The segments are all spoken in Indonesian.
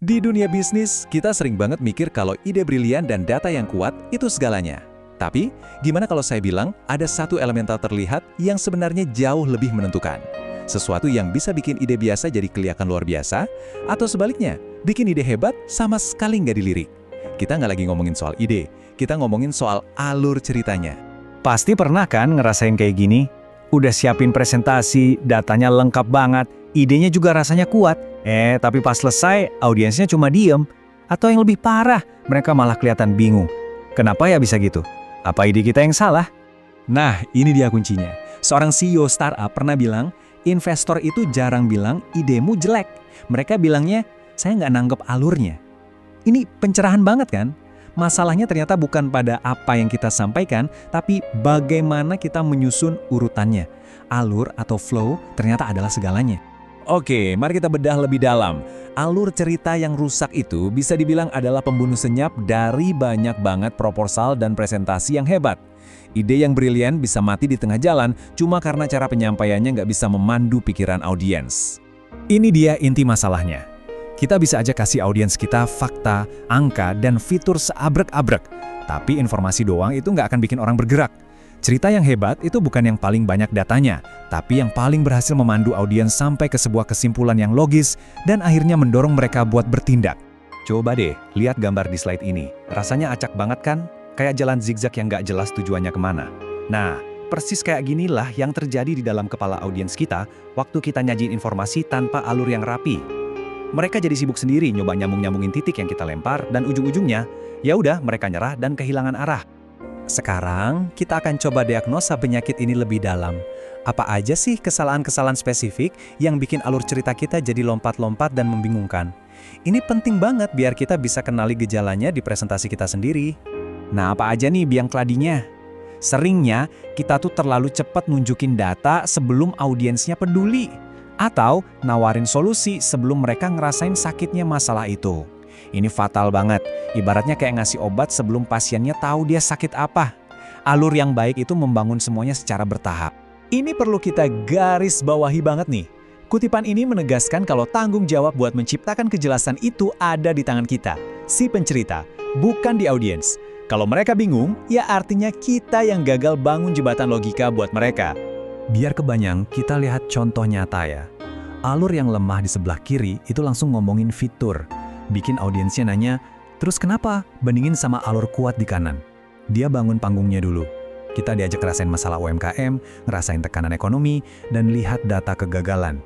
Di dunia bisnis, kita sering banget mikir kalau ide brilian dan data yang kuat itu segalanya. Tapi, gimana kalau saya bilang ada satu elemental terlihat yang sebenarnya jauh lebih menentukan? Sesuatu yang bisa bikin ide biasa jadi kelihatan luar biasa, atau sebaliknya, bikin ide hebat sama sekali nggak dilirik. Kita nggak lagi ngomongin soal ide, kita ngomongin soal alur ceritanya. Pasti pernah kan ngerasain kayak gini? Udah siapin presentasi, datanya lengkap banget, idenya juga rasanya kuat. Tapi pas selesai, audiensnya cuma diem. Atau yang lebih parah, mereka malah kelihatan bingung. Kenapa ya bisa gitu? Apa ide kita yang salah? Nah, ini dia kuncinya. Seorang CEO startup pernah bilang, investor itu jarang bilang idemu jelek. Mereka bilangnya, saya nggak nanggep alurnya. Ini pencerahan banget kan? Masalahnya ternyata bukan pada apa yang kita sampaikan, tapi bagaimana kita menyusun urutannya. Alur atau flow ternyata adalah segalanya. Oke, mari kita bedah lebih dalam. Alur cerita yang rusak itu bisa dibilang adalah pembunuh senyap dari banyak banget proposal dan presentasi yang hebat. Ide yang brilian bisa mati di tengah jalan cuma karena cara penyampaiannya nggak bisa memandu pikiran audiens. Ini dia inti masalahnya. Kita bisa aja kasih audiens kita fakta, angka, dan fitur seabrek-abrek. Tapi informasi doang itu nggak akan bikin orang bergerak. Cerita yang hebat itu bukan yang paling banyak datanya, tapi yang paling berhasil memandu audiens sampai ke sebuah kesimpulan yang logis dan akhirnya mendorong mereka buat bertindak. Coba deh, lihat gambar di slide ini. Rasanya acak banget kan? Kayak jalan zigzag yang nggak jelas tujuannya kemana. Nah, persis kayak ginilah yang terjadi di dalam kepala audiens kita waktu kita nyajiin informasi tanpa alur yang rapi. Mereka jadi sibuk sendiri nyoba nyambung-nyambungin titik yang kita lempar dan ujung-ujungnya, ya udah mereka nyerah dan kehilangan arah. Sekarang, kita akan coba diagnosa penyakit ini lebih dalam. Apa aja sih kesalahan-kesalahan spesifik yang bikin alur cerita kita jadi lompat-lompat dan membingungkan? Ini penting banget biar kita bisa kenali gejalanya di presentasi kita sendiri. Nah, apa aja nih biang keladinya? Seringnya, kita tuh terlalu cepat nunjukin data sebelum audiensnya peduli. Atau nawarin solusi sebelum mereka ngerasain sakitnya masalah itu. Ini fatal banget, ibaratnya kayak ngasih obat sebelum pasiennya tahu dia sakit apa. Alur yang baik itu membangun semuanya secara bertahap. Ini perlu kita garis bawahi banget nih. Kutipan ini menegaskan kalau tanggung jawab buat menciptakan kejelasan itu ada di tangan kita, si pencerita, bukan di audiens. Kalau mereka bingung, ya artinya kita yang gagal bangun jembatan logika buat mereka. Biar kebayang, kita lihat contoh nyata ya. Alur yang lemah di sebelah kiri itu langsung ngomongin fitur. Bikin audiensnya nanya, terus kenapa? Bandingin sama alur kuat di kanan. Dia bangun panggungnya dulu. Kita diajak ngerasain masalah UMKM, ngerasain tekanan ekonomi, dan lihat data kegagalan.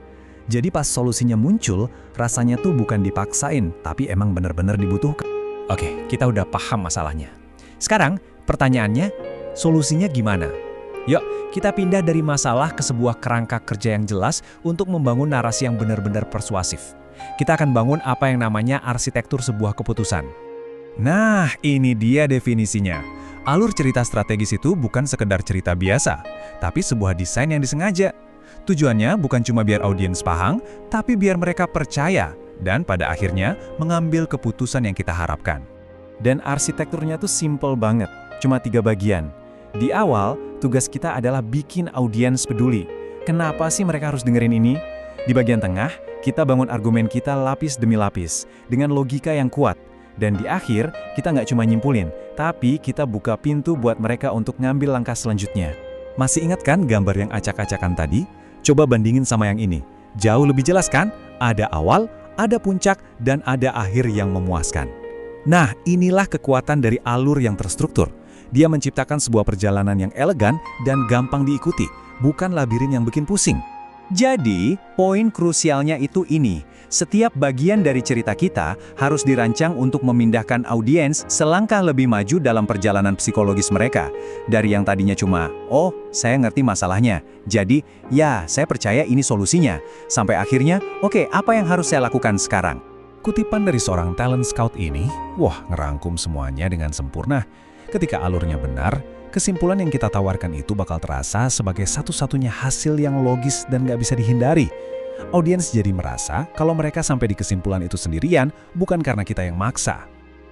Jadi pas solusinya muncul, rasanya tuh bukan dipaksain, tapi emang bener-bener dibutuhkan. Oke, kita udah paham masalahnya. Sekarang, pertanyaannya, solusinya gimana? Yuk, kita pindah dari masalah ke sebuah kerangka kerja yang jelas untuk membangun narasi yang benar-benar persuasif. Kita akan bangun apa yang namanya arsitektur sebuah keputusan. Nah, ini dia definisinya. Alur cerita strategis itu bukan sekedar cerita biasa, tapi sebuah desain yang disengaja. Tujuannya bukan cuma biar audiens paham, tapi biar mereka percaya dan pada akhirnya mengambil keputusan yang kita harapkan. Dan arsitekturnya tuh simple banget, cuma 3 bagian. Di awal, tugas kita adalah bikin audiens peduli. Kenapa sih mereka harus dengerin ini? Di bagian tengah, kita bangun argumen kita lapis demi lapis, dengan logika yang kuat. Dan di akhir, kita nggak cuma nyimpulin, tapi kita buka pintu buat mereka untuk ngambil langkah selanjutnya. Masih ingat kan gambar yang acak-acakan tadi? Coba bandingin sama yang ini. Jauh lebih jelas kan? Ada awal, ada puncak, dan ada akhir yang memuaskan. Nah, inilah kekuatan dari alur yang terstruktur. Dia menciptakan sebuah perjalanan yang elegan dan gampang diikuti, bukan labirin yang bikin pusing. Jadi, poin krusialnya itu ini. Setiap bagian dari cerita kita harus dirancang untuk memindahkan audiens selangkah lebih maju dalam perjalanan psikologis mereka. Dari yang tadinya cuma, oh, saya ngerti masalahnya. Jadi, ya, saya percaya ini solusinya. Sampai akhirnya, oke, apa yang harus saya lakukan sekarang? Kutipan dari seorang talent scout ini, wah, ngerangkum semuanya dengan sempurna. Ketika alurnya benar, kesimpulan yang kita tawarkan itu bakal terasa sebagai satu-satunya hasil yang logis dan gak bisa dihindari. Audiens jadi merasa kalau mereka sampai di kesimpulan itu sendirian, bukan karena kita yang maksa.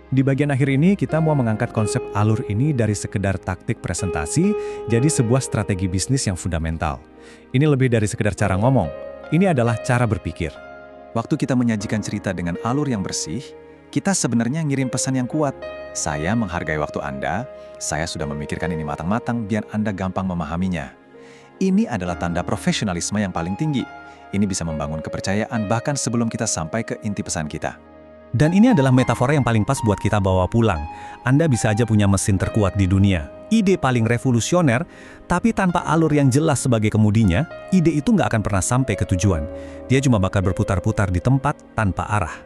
Di bagian akhir ini, kita mau mengangkat konsep alur ini dari sekedar taktik presentasi, jadi sebuah strategi bisnis yang fundamental. Ini lebih dari sekedar cara ngomong, ini adalah cara berpikir. Waktu kita menyajikan cerita dengan alur yang bersih, kita sebenarnya ngirim pesan yang kuat. Saya menghargai waktu Anda, saya sudah memikirkan ini matang-matang biar Anda gampang memahaminya. Ini adalah tanda profesionalisme yang paling tinggi. Ini bisa membangun kepercayaan bahkan sebelum kita sampai ke inti pesan kita. Dan ini adalah metafora yang paling pas buat kita bawa pulang. Anda bisa aja punya mesin terkuat di dunia, ide paling revolusioner, tapi tanpa alur yang jelas sebagai kemudinya, ide itu nggak akan pernah sampai ke tujuan. Dia cuma bakal berputar-putar di tempat tanpa arah.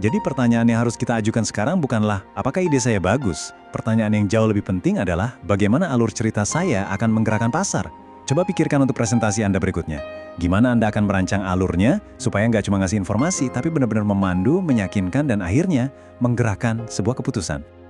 Jadi pertanyaan yang harus kita ajukan sekarang bukanlah apakah ide saya bagus. Pertanyaan yang jauh lebih penting adalah bagaimana alur cerita saya akan menggerakkan pasar. Coba pikirkan untuk presentasi Anda berikutnya. Gimana Anda akan merancang alurnya supaya nggak cuma ngasih informasi, tapi benar-benar memandu, meyakinkan, dan akhirnya menggerakkan sebuah keputusan.